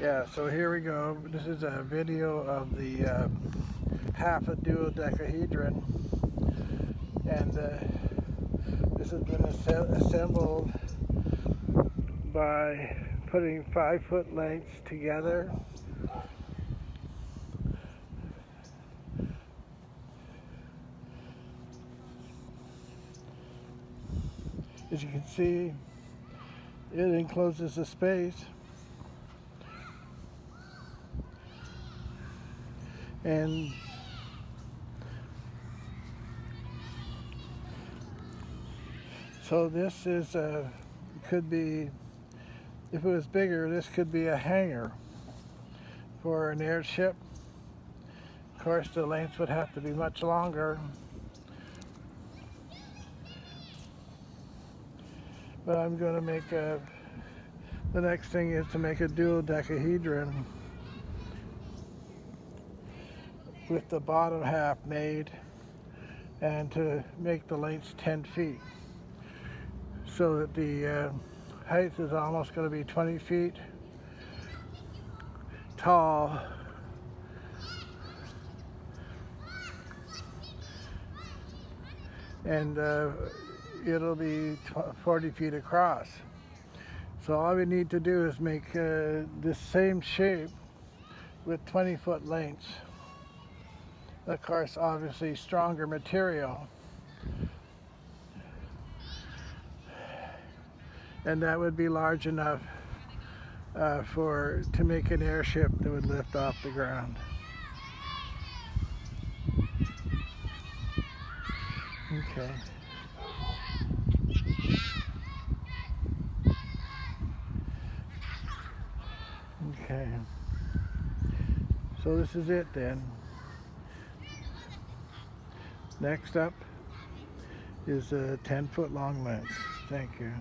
Yeah, so here we go. This is a video of the half a duodecahedron, and this has been assembled by putting 5-foot lengths together. As you can see, it encloses the space, and so this is could be, if it was bigger, this could be a hangar for an airship. Of course, the length would have to be much longer, but I'm going to make the next thing is to make a duodecahedron with the bottom half made, and to make the length 10 feet, so that the height is almost going to be 20 feet tall, and it'll be 40 feet across. So all we need to do is make this same shape with 20-foot lengths. Of course, obviously stronger material, and that would be large enough to make an airship that would lift off the ground. Okay. Okay. So this is it then. Next up is a 10-foot long length. Thank you.